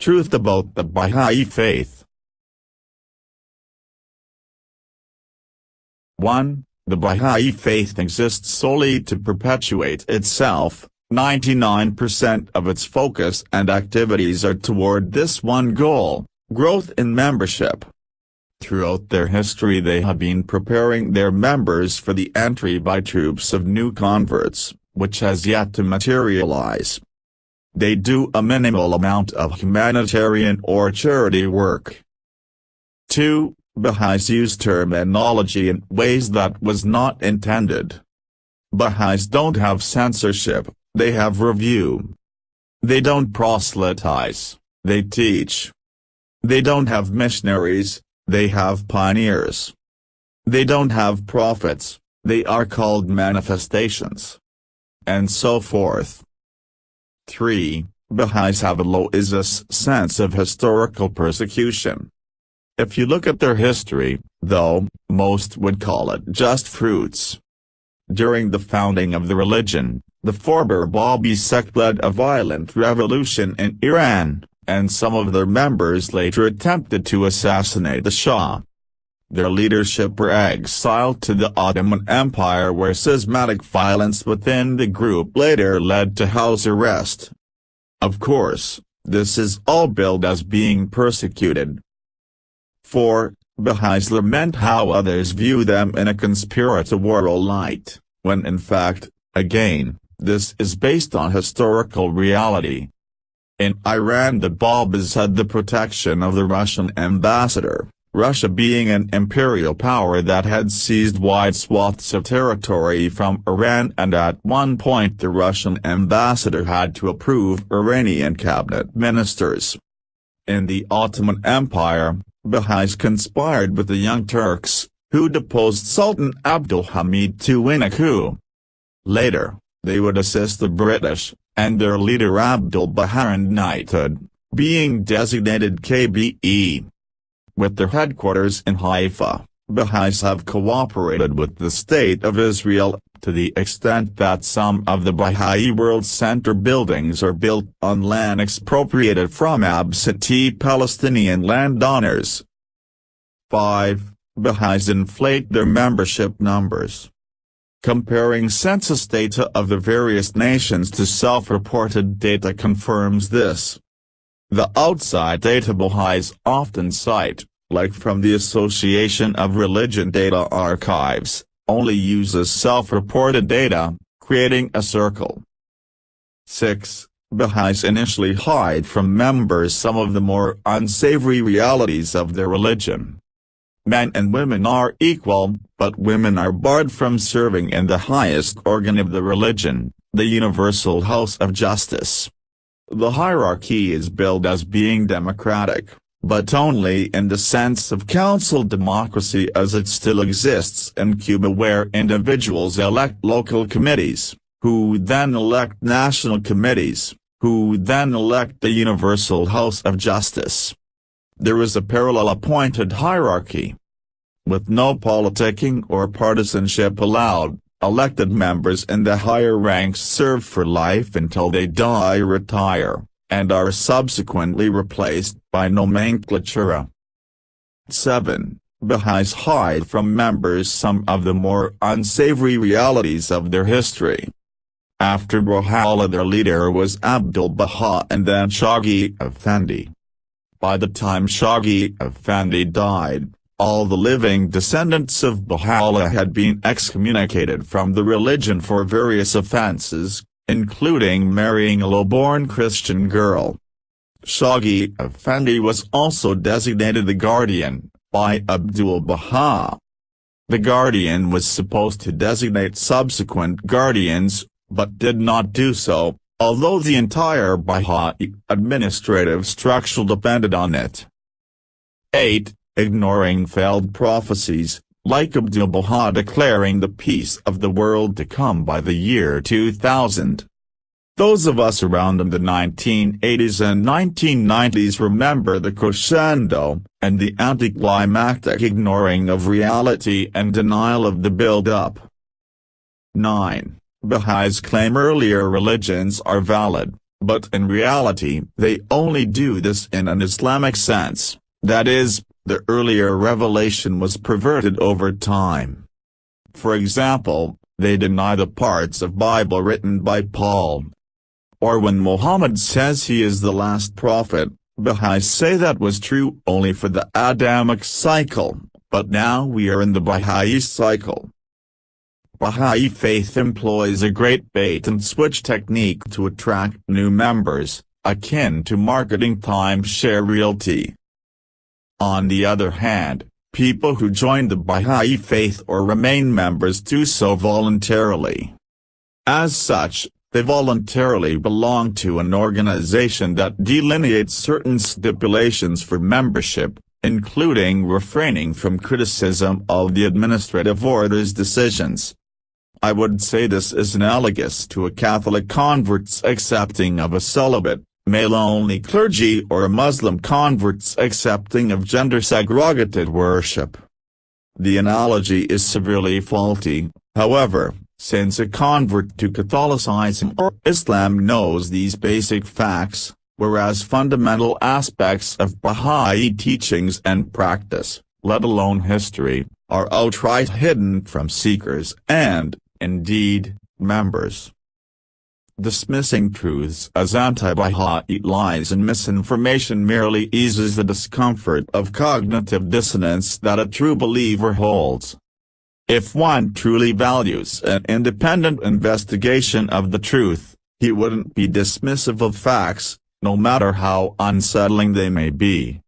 Truth about the Baha'i Faith. 1. The Baha'i Faith exists solely to perpetuate itself. 99% of its focus and activities are toward this one goal: growth in membership. Throughout their history they have been preparing their members for the entry by troops of new converts, which has yet to materialize. They do a minimal amount of humanitarian or charity work. 2. Baha'is use terminology in ways that was not intended. Baha'is don't have censorship, they have review. They don't proselytize, they teach. They don't have missionaries, they have pioneers. They don't have prophets, they are called manifestations. And so forth. 3. Baha'is have a low sense of historical persecution. If you look at their history, though, most would call it just fruits. During the founding of the religion, the former Baha'is sect led a violent revolution in Iran, and some of their members later attempted to assassinate the Shah. Their leadership were exiled to the Ottoman Empire, where schismatic violence within the group later led to house arrest. Of course, this is all billed as being persecuted. 4. Baha'is lament how others view them in a conspiratorial light, when in fact, again, this is based on historical reality. In Iran the Baha'is had the protection of the Russian ambassador, Russia being an imperial power that had seized wide swaths of territory from Iran, and at one point the Russian ambassador had to approve Iranian cabinet ministers. In the Ottoman Empire, Baha'is conspired with the Young Turks, who deposed Sultan Abdul Hamid to win a coup. Later, they would assist the British, and their leader Abdul Baha knighthood, being designated KBE. With their headquarters in Haifa, Baha'is have cooperated with the State of Israel, to the extent that some of the Baha'i World Center buildings are built on land expropriated from absentee Palestinian landowners. 5. Baha'is inflate their membership numbers. Comparing census data of the various nations to self-reported data confirms this. The outside data Baha'is often cite, like from the Association of Religion Data Archives, only uses self-reported data, creating a circle. 6. Baha'is initially hide from members some of the more unsavory realities of their religion. Men and women are equal, but women are barred from serving in the highest organ of the religion, the Universal House of Justice. The hierarchy is billed as being democratic, but only in the sense of council democracy as it still exists in Cuba, where individuals elect local committees, who then elect national committees, who then elect the Universal House of Justice. There is a parallel appointed hierarchy. With no politicking or partisanship allowed, elected members in the higher ranks serve for life until they die or retire, and are subsequently replaced by nomenclatura. 7. Baha'is hide from members some of the more unsavory realities of their history. After Baha'u'llah, their leader was Abdul Baha and then Shaghi Effendi. By the time Shaghi Effendi died, all the living descendants of Baha'u'llah had been excommunicated from the religion for various offenses, including marrying a low-born Christian girl. Shaghi Effendi was also designated the guardian, by Abdul Baha. The guardian was supposed to designate subsequent guardians, but did not do so, although the entire Baha'i administrative structure depended on it. 8. Ignoring failed prophecies, like Abdul Baha declaring the peace of the world to come by the year 2000. Those of us around in the 1980s and 1990s remember the crescendo, and the anticlimactic ignoring of reality and denial of the build-up. 9. Baha'is claim earlier religions are valid, but in reality they only do this in an Islamic sense, that is, the earlier revelation was perverted over time. For example, they deny the parts of Bible written by Paul. Or when Muhammad says he is the last prophet, Baha'is say that was true only for the Adamic cycle, but now we are in the Baha'is cycle. Baha'i faith employs a great bait-and-switch technique to attract new members, akin to marketing timeshare realty. On the other hand, people who join the Baha'i faith or remain members do so voluntarily. As such, they voluntarily belong to an organization that delineates certain stipulations for membership, including refraining from criticism of the administrative order's decisions. I would say this is analogous to a Catholic convert's accepting of a celibate, male-only clergy or a Muslim convert's accepting of gender-segregated worship. The analogy is severely faulty, however, since a convert to Catholicism or Islam knows these basic facts, whereas fundamental aspects of Baha'i teachings and practice, let alone history, are outright hidden from seekers and, indeed, members. Dismissing truths as anti-Baha'i lies and misinformation merely eases the discomfort of cognitive dissonance that a true believer holds. If one truly values an independent investigation of the truth, he wouldn't be dismissive of facts, no matter how unsettling they may be.